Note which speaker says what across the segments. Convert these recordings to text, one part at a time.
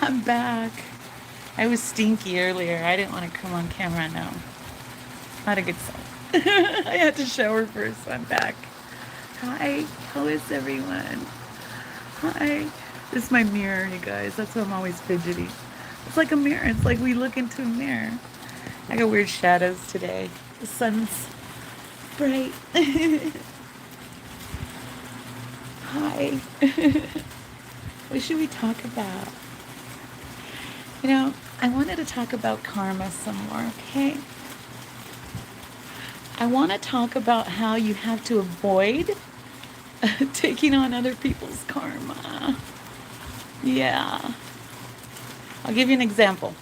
Speaker 1: I'm back. I was stinky earlier. I didn't want to come on camera now. Not a good sign. I had to shower first, so I'm back. Hi, how is everyone? Hi. This is my mirror, you guys. That's why I'm always fidgety. It's like a mirror. It's like we look into a mirror. I got weird shadows today. The sun's bright. Hi. What should we talk about? I wanted to talk about karma some more, okay? I want to talk about how you have to avoid taking on other people's karma. Yeah. I'll give you an example,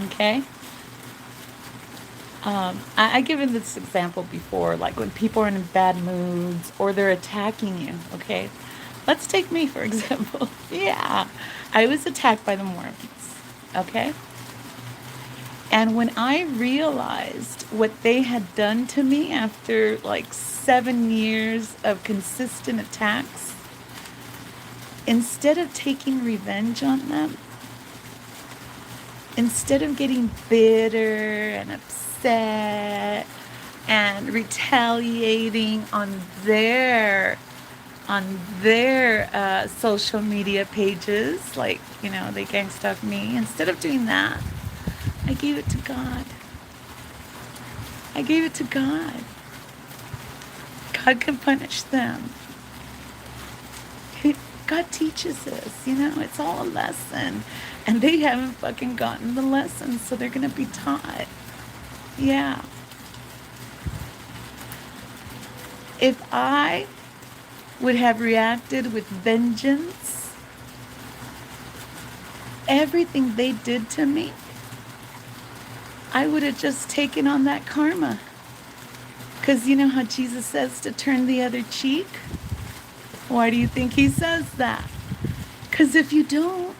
Speaker 1: okay? I given this example before, like when people are in bad moods or they're attacking you, okay? Let's take me, for example. Yeah. I was attacked by the Mormons, okay? And when I realized what they had done to me after like 7 years of consistent attacks, instead of taking revenge on them, instead of getting bitter and upset and retaliating on their social media pages, like, they gang stalk me, instead of doing that, I gave it to God. I gave it to God. God can punish them. God teaches us, it's all a lesson. And they haven't fucking gotten the lesson, so they're going to be taught. Yeah. If I would have reacted with vengeance, everything they did to me, I would have just taken on that karma. Because you know how Jesus says to turn the other cheek? Why do you think he says that? Because if you don't,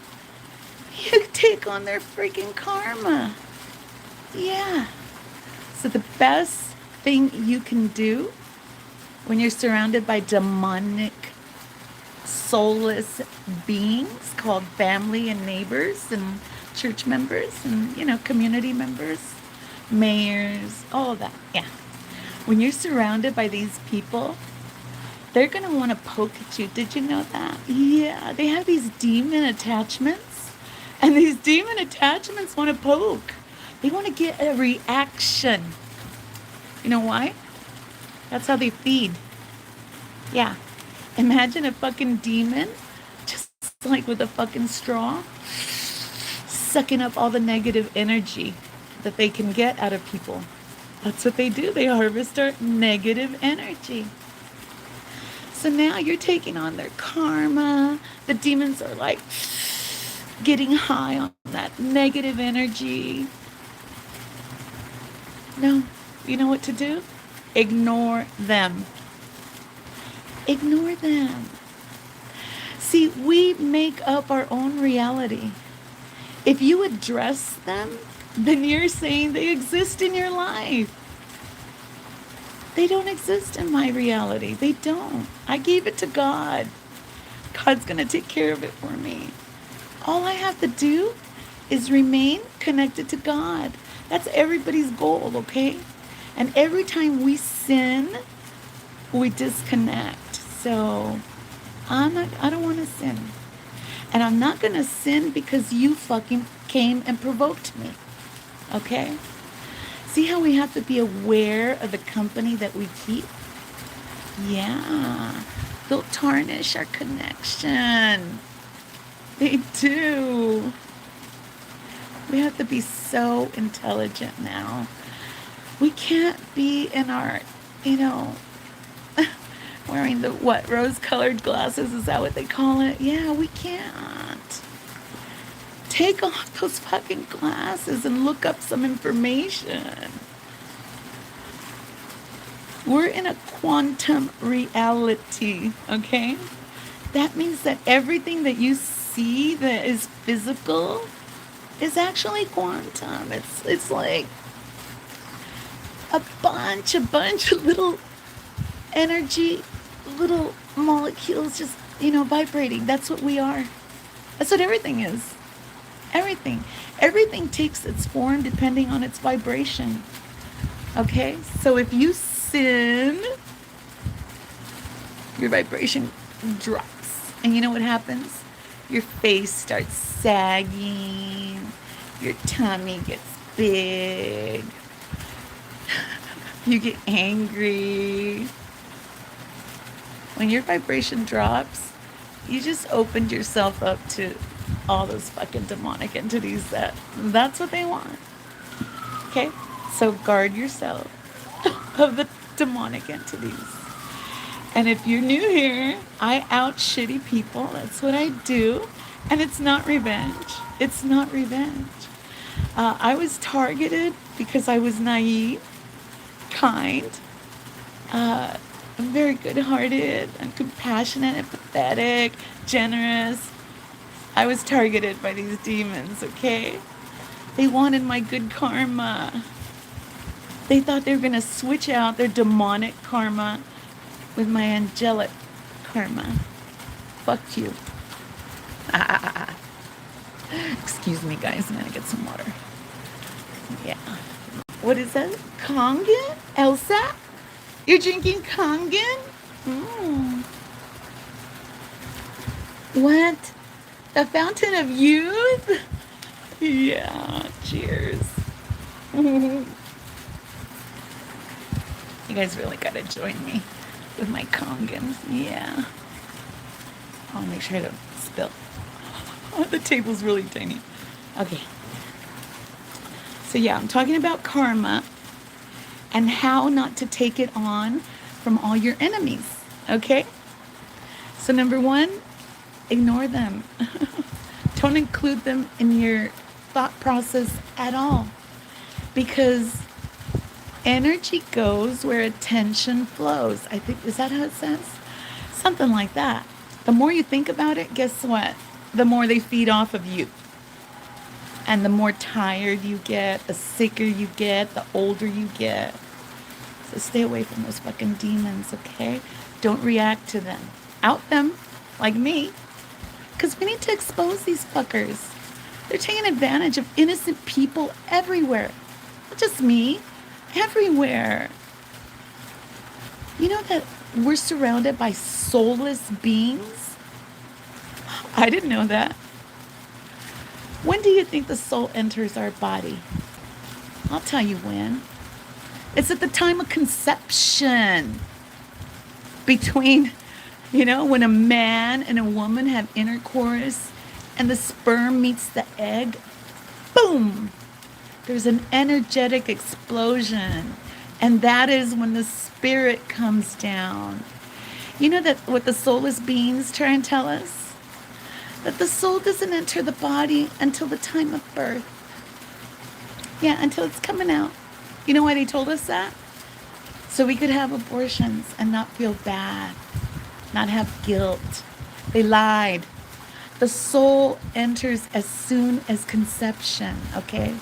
Speaker 1: you take on their freaking karma. Yeah. So the best thing you can do when you're surrounded by demonic, soulless beings called family and neighbors and church members and, community members, mayors, all of that. Yeah. When you're surrounded by these people, they're going to want to poke at you. Did you know that? Yeah. They have these demon attachments, and these demon attachments want to poke. They want to get a reaction. You know why? That's how they feed. Yeah. Imagine a fucking demon, just like with a fucking straw, sucking up all the negative energy that they can get out of people. That's what they do. They harvest our negative energy. So now you're taking on their karma. The demons are like getting high on that negative energy. No, you know what to do? Ignore them. Ignore them. See, we make up our own reality. If you address them, then you're saying they exist in your life. They don't exist in my reality. They don't. I gave it to God. God's going to take care of it for me. All I have to do is remain connected to God. That's everybody's goal, okay? And every time we sin, we disconnect. So I don't want to sin. And I'm not going to sin because you fucking came and provoked me. Okay? See how we have to be aware of the company that we keep? Yeah. They'll tarnish our connection. They do. We have to be so intelligent now. We can't be in our, wearing the, rose-colored glasses? Is that what they call it? Yeah, we can't. Take off those fucking glasses and look up some information. We're in a quantum reality, okay? That means that everything that you see that is physical is actually quantum. It's like a bunch of little energy, little molecules just, vibrating. That's what we are. That's what everything is. Everything. Everything takes its form depending on its vibration. Okay? So if you sin, your vibration drops. And you know what happens? Your face starts sagging. Your tummy gets big. You get angry. When your vibration drops, you just opened yourself up to all those fucking demonic entities that's what they want. Okay? So guard yourself of the demonic entities. And if you're new here, I out shitty people. That's what I do. And it's not revenge. It's not revenge. I was targeted because I was naive, kind, I'm very good-hearted, I'm compassionate, empathetic, generous. I was targeted by these demons, okay? They wanted my good karma. They thought they were going to switch out their demonic karma with my angelic karma. Fuck you. Excuse me, guys. I'm going to get some water. Yeah. What is that? Kangen? Elsa? You're drinking Kangen? Mm. What? The fountain of youth? Yeah. Cheers. You guys really gotta join me with my Kangen. Yeah. I'll make sure I don't spill. Oh, the table's really tiny. Okay. So yeah, I'm talking about karma and how not to take it on from all your enemies. Okay? So number one, ignore them. Don't include them in your thought process at all. Because energy goes where attention flows. I think, is that how it says? Something like that. The more you think about it, guess what? The more they feed off of you. And the more tired you get, the sicker you get, the older you get. So stay away from those fucking demons, okay? Don't react to them. Out them, like me. Because we need to expose these fuckers. They're taking advantage of innocent people everywhere. Not just me. Everywhere. You know that we're surrounded by soulless beings? I didn't know that. When do you think the soul enters our body? I'll tell you when. It's at the time of conception. Between, when a man and a woman have intercourse and the sperm meets the egg, boom! There's an energetic explosion. And that is when the spirit comes down. You know that what the soulless beings try and tell us? That the soul doesn't enter the body until the time of birth. Yeah, until it's coming out. You know why they told us that? So we could have abortions and not feel bad, not have guilt. They lied. The soul enters as soon as conception, okay?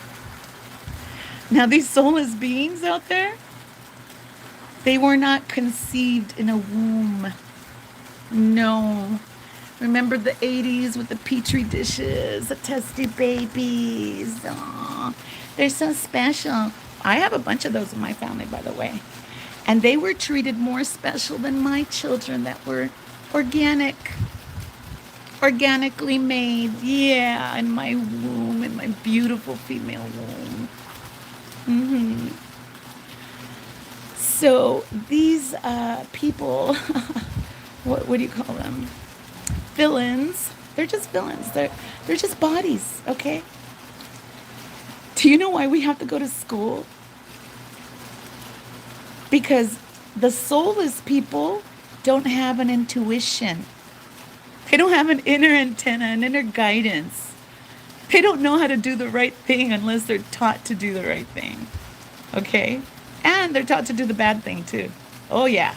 Speaker 1: Now these soulless beings out there, they were not conceived in a womb. No. Remember the 80s with the petri dishes, the testy babies. Aww, they're so special. I have a bunch of those in my family, by the way. And they were treated more special than my children that were organically made. Yeah, in my womb, in my beautiful female womb. So these people, what do you call them? Villains. They're just villains. They're just bodies, okay? Do you know why we have to go to school? Because the soulless people don't have an intuition. They don't have an inner antenna, an inner guidance. They don't know how to do the right thing unless they're taught to do the right thing. Okay? And they're taught to do the bad thing too. Oh yeah.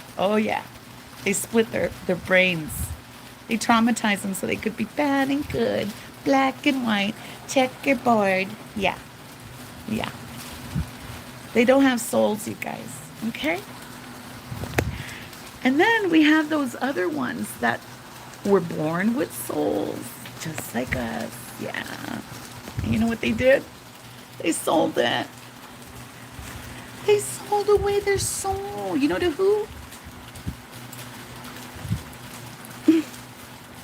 Speaker 1: They split their brains. They traumatize them so they could be bad and good, black and white, checkerboard. Yeah. They don't have souls, you guys. Okay? And then we have those other ones that were born with souls. Just like us. Yeah. And you know what they did? They sold it. They sold away their soul. You know to who?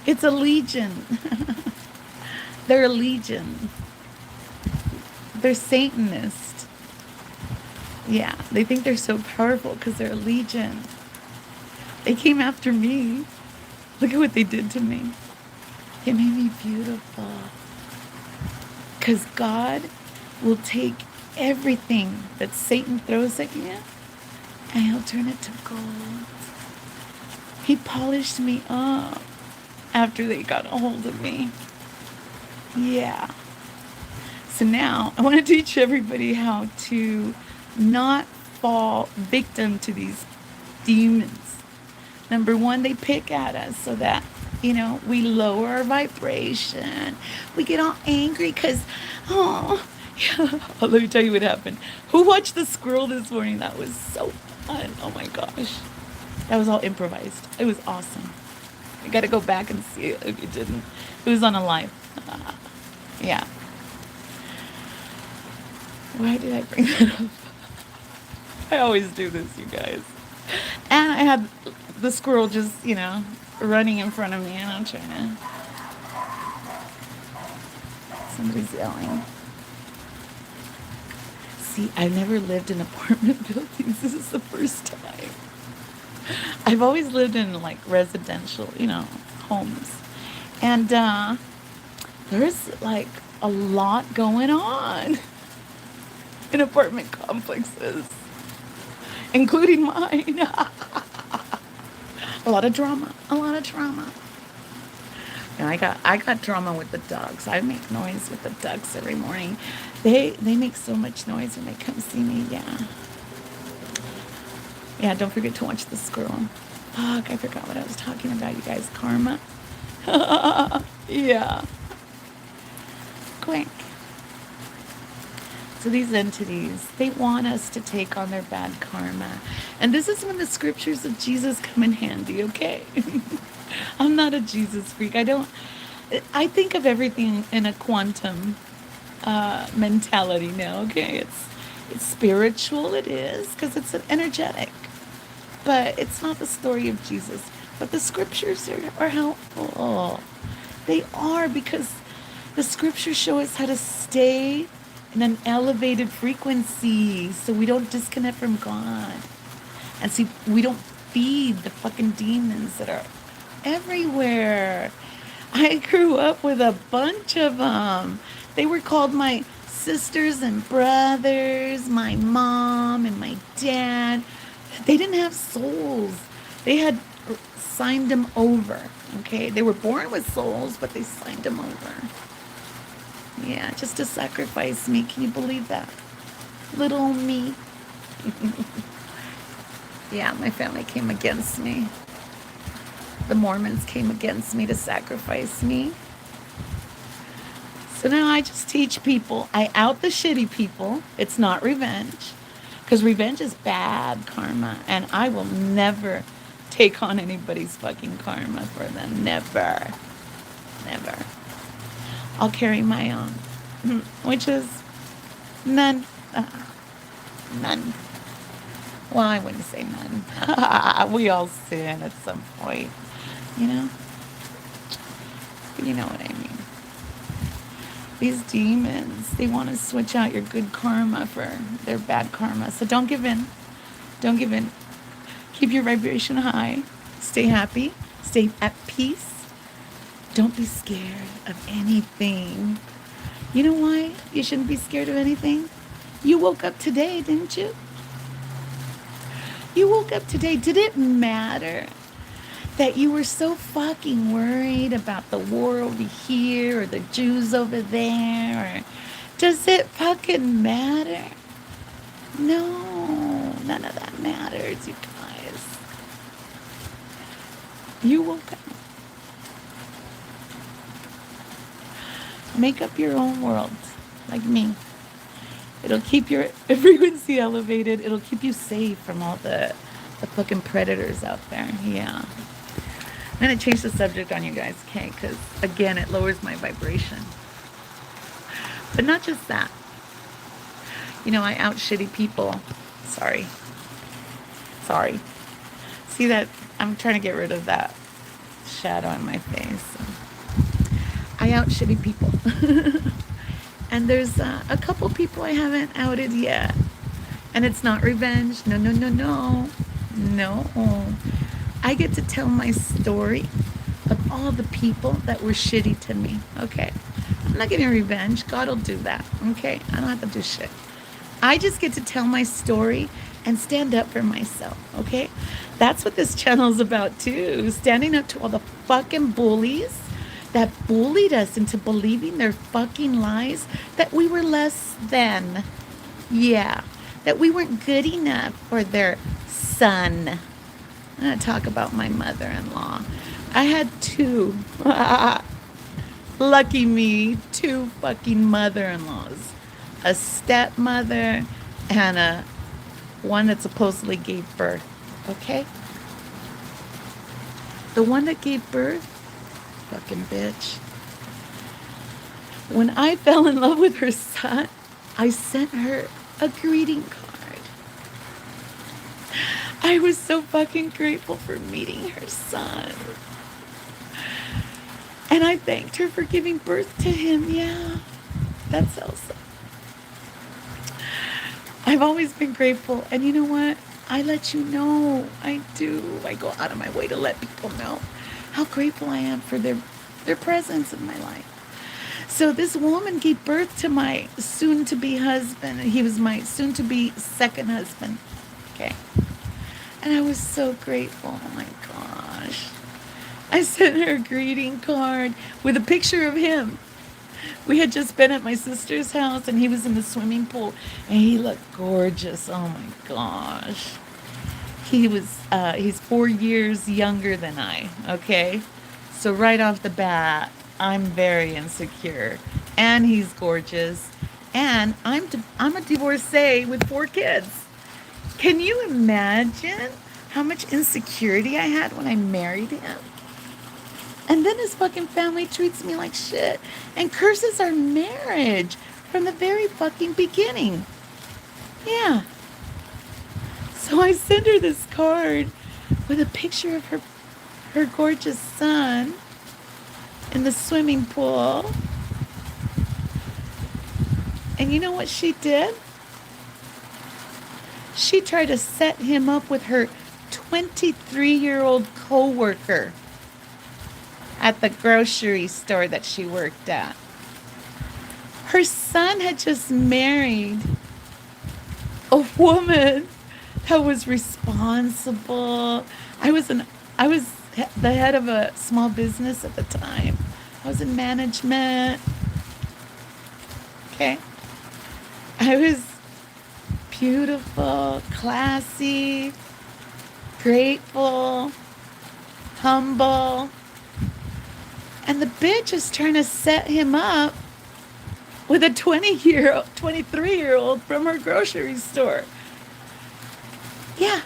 Speaker 1: It's a legion. They're a legion. They're Satanists. Yeah, they think they're so powerful because they're a legion. They came after me. Look at what they did to me. They made me beautiful. Because God will take everything that Satan throws at you and he'll turn it to gold. He polished me up after they got a hold of me. Yeah. So now I want to teach everybody how to not fall victim to these demons. Number one, they pick at us so that, we lower our vibration. We get all angry because, yeah. Let me tell you what happened. Who watched the squirrel this morning? That was so fun. Oh my gosh. That was all improvised. It was awesome. You got to go back and see it if you didn't. It was on a live. Yeah. Why did I bring that up? I always do this, you guys. And I had the squirrel just, running in front of me, and I'm trying to... Somebody's yelling. See, I've never lived in apartment buildings. This is the first time. I've always lived in, residential, homes. And there's, a lot going on in apartment complexes, including mine. A lot of drama. And I got drama with the dogs. I make noise with the ducks every morning. They make so much noise when they come see me. Yeah, don't forget to watch the squirrel. Fuck, I forgot what I was talking about, you guys. Karma. Yeah. Quick. So these entities, they want us to take on their bad karma. And this is when the scriptures of Jesus come in handy, okay? I'm not a Jesus freak. I think of everything in a quantum mentality now, okay? It's spiritual, it is, because it's an energetic. But it's not the story of Jesus. But the scriptures are helpful. They are, because the scriptures show us how to stay in an elevated frequency so we don't disconnect from God. And see, we don't feed the fucking demons that are everywhere. I grew up with a bunch of them. They were called my sisters and brothers, my mom and my dad. They didn't have souls. They had signed them over, okay? They were born with souls, but they signed them over. Yeah, just to sacrifice me. Can you believe that? Little me. Yeah, my family came against me. The Mormons came against me to sacrifice me. So now I just teach people. I out the shitty people. It's not revenge. Because revenge is bad karma. And I will never take on anybody's fucking karma for them. Never. Never. I'll carry my own. Which is none. None. Well, I wouldn't say none. We all sin at some point. But you know what I mean. These demons, they want to switch out your good karma for their bad karma. So don't give in. Don't give in. Keep your vibration high. Stay happy. Stay at peace. Don't be scared of anything. You know why you shouldn't be scared of anything? You woke up today, didn't you? You woke up today. Did it matter that you were so fucking worried about the war over here or the Jews over there? Or does it fucking matter? No, none of that matters, you guys. You woke up. Make up your own world, like me. It'll keep your frequency elevated. It'll keep you safe from all the fucking predators out there. Yeah. I'm going to change the subject on you guys, okay? Because, again, it lowers my vibration. But not just that. You know, I out shitty people. Sorry. Sorry. See that? I'm trying to get rid of that shadow on my face. I out shitty people. And there's a couple people I haven't outed yet. And it's not revenge. No, no, no, no. No. I get to tell my story of all the people that were shitty to me. Okay. I'm not getting revenge. God will do that. Okay. I don't have to do shit. I just get to tell my story and stand up for myself. Okay. That's what this channel is about too. Standing up to all the fucking bullies that bullied us into believing their fucking lies, that we were less than. Yeah. That we weren't good enough for their son. I'm going to talk about my mother-in-law. I had two. Lucky me. Two fucking mother-in-laws. A stepmother and one that supposedly gave birth. Okay? The one that gave birth, fucking bitch. When I fell in love with her son, I sent her a greeting card. I was so fucking grateful for meeting her son. And I thanked her for giving birth to him. Yeah, that's Elsa. I've always been grateful. And you know what? I let you know. I do. I go out of my way to let people know how grateful I am for their presence in my life. So this woman gave birth to my soon-to-be husband. He was my soon-to-be second husband. Okay. And I was so grateful. Oh my gosh. I sent her a greeting card with a picture of him. We had just been at my sister's house and he was in the swimming pool and he looked gorgeous. Oh my gosh. He's 4 years younger than I, okay? So right off the bat, I'm very insecure. And he's gorgeous. And I'm a divorcee with 4 kids. Can you imagine how much insecurity I had when I married him? And then his fucking family treats me like shit and curses our marriage from the very fucking beginning. Yeah. So I sent her this card with a picture of her gorgeous son in the swimming pool. And you know what she did? She tried to set him up with her 23-year-old coworker at the grocery store that she worked at. Her son had just married a woman that was responsible. I was the head of a small business at the time. I was in management. Okay. I was beautiful, classy, grateful, humble. And the bitch is trying to set him up with a 23-year-old from her grocery store. Yeah.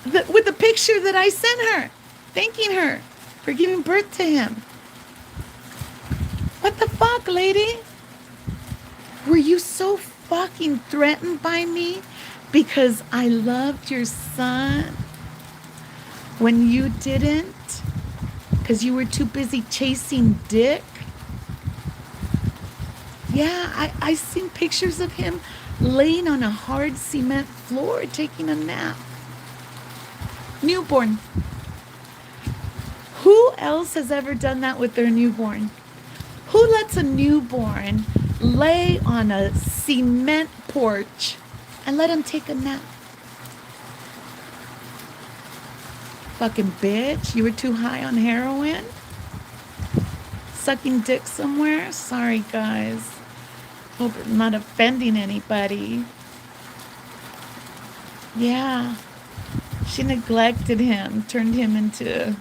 Speaker 1: With the picture that I sent her, thanking her for giving birth to him. What the fuck, lady? Were you so fucking threatened by me because I loved your son when you didn't? Because you were too busy chasing dick? Yeah, I seen pictures of him laying on a hard cement floor taking a nap. Newborn. Who else has ever done that with their newborn? Who lets a newborn lay on a cement porch and let him take a nap? Fucking bitch. You were too high on heroin? Sucking dick somewhere? Sorry, guys. Hope I'm not offending anybody. Yeah. She neglected him, turned him into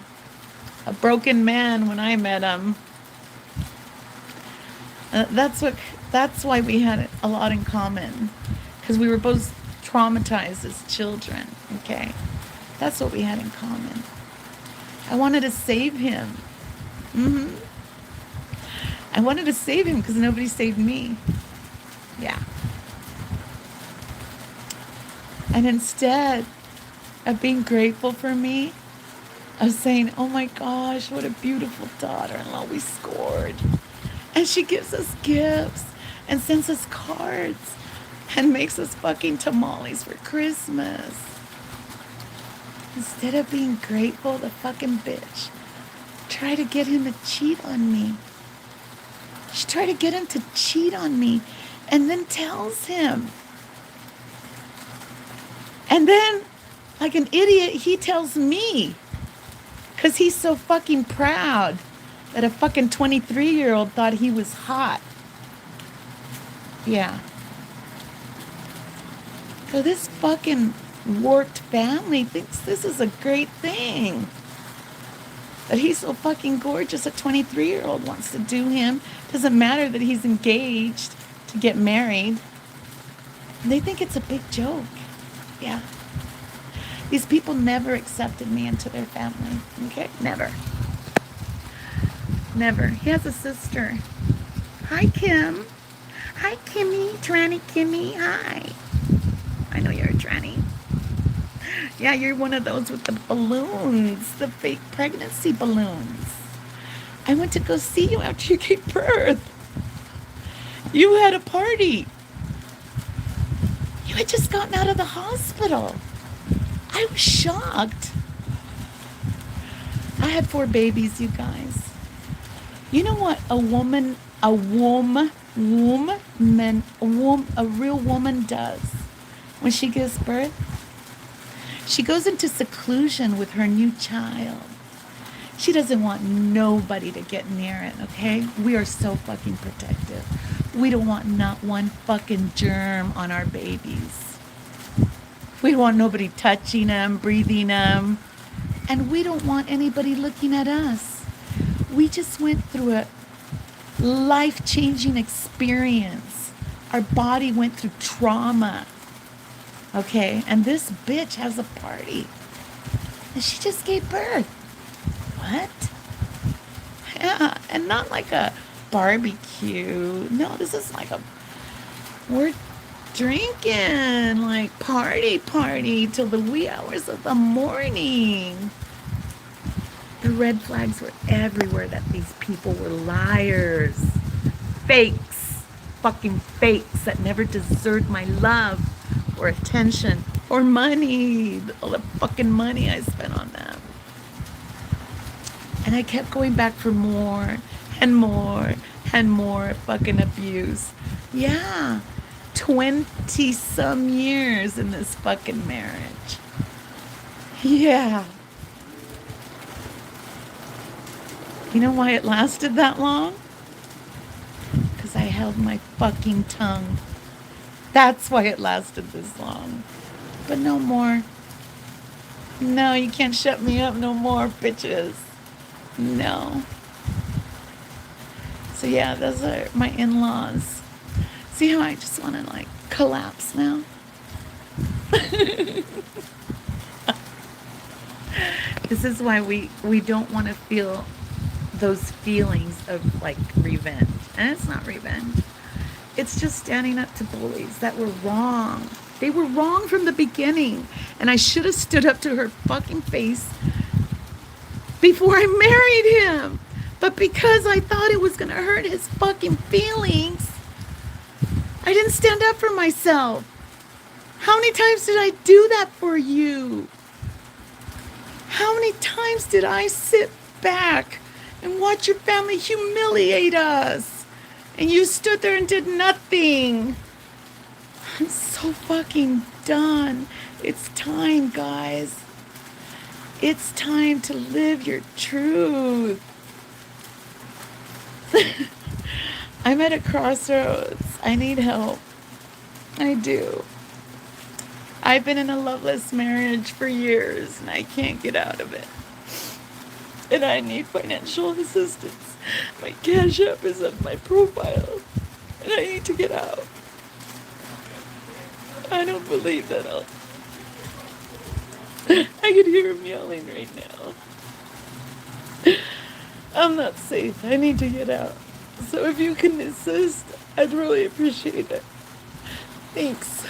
Speaker 1: a broken man when I met him. That's why we had a lot in common. Because we were both traumatized as children, okay? That's what we had in common. I wanted to save him. hmm I wanted to save him because nobody saved me. Yeah. And instead of being grateful for me, of saying, oh my gosh, what a beautiful daughter-in-law we scored. And she gives us gifts and sends us cards and makes us fucking tamales for Christmas. Instead of being grateful, the fucking bitch tried to get him to cheat on me. She tried to get him to cheat on me and then tells him. And then, like an idiot, he tells me. Because he's so fucking proud that a fucking 23-year-old thought he was hot. Yeah. So this fucking warped family thinks this is a great thing. That he's so fucking gorgeous, a 23-year-old wants to do him. Doesn't matter that he's engaged to get married. And they think it's a big joke. Yeah. These people never accepted me into their family. Okay? Never. Never. He has a sister. Hi, Kim. Hi, Kimmy. Tranny Kimmy. Hi. I know you're a tranny. Yeah, you're one of those with the balloons. The fake pregnancy balloons. I went to go see you after you gave birth. You had a party. You had just gotten out of the hospital. I was shocked. I had 4 babies, you guys. You know what a real woman does when she gives birth? She goes into seclusion with her new child. She doesn't want nobody to get near it, okay? We are so fucking protective. We don't want not one fucking germ on our babies. We don't want nobody touching them, breathing them. And we don't want anybody looking at us. We just went through a life-changing experience. Our body went through trauma. Okay? And this bitch has a party. And she just gave birth. What? Yeah, and not like a barbecue. No, this is like we're drinking, like party till the wee hours of the morning. The red flags were everywhere that these people were liars, fakes, fucking fakes that never deserved my love or attention or money, all the fucking money I spent on them. And I kept going back for more and more and more fucking abuse. Yeah. 20 some years in this fucking marriage. Yeah. You know why it lasted that long? Because I held my fucking tongue. That's why it lasted this long. But no more. No, you can't shut me up no more, bitches. No. So yeah, those are my in-laws. See how I just want to like collapse now? This is why we don't want to feel those feelings of like revenge. And it's not revenge. It's just standing up to bullies that were wrong. They were wrong from the beginning. And I should have stood up to her fucking face before I married him. But because I thought it was going to hurt his fucking feelings, I didn't stand up for myself. How many times did I do that for you? How many times did I sit back and watch your family humiliate us? And you stood there and did nothing. I'm so fucking done. It's time, guys. It's time to live your truth. I'm at a crossroads. I need help. I do. I've been in a loveless marriage for years and I can't get out of it. And I need financial assistance. My Cash App is up my profile. And I need to get out. I don't believe that I could hear him yelling right now. I'm not safe. I need to get out. So if you can assist, I'd really appreciate it. Thanks.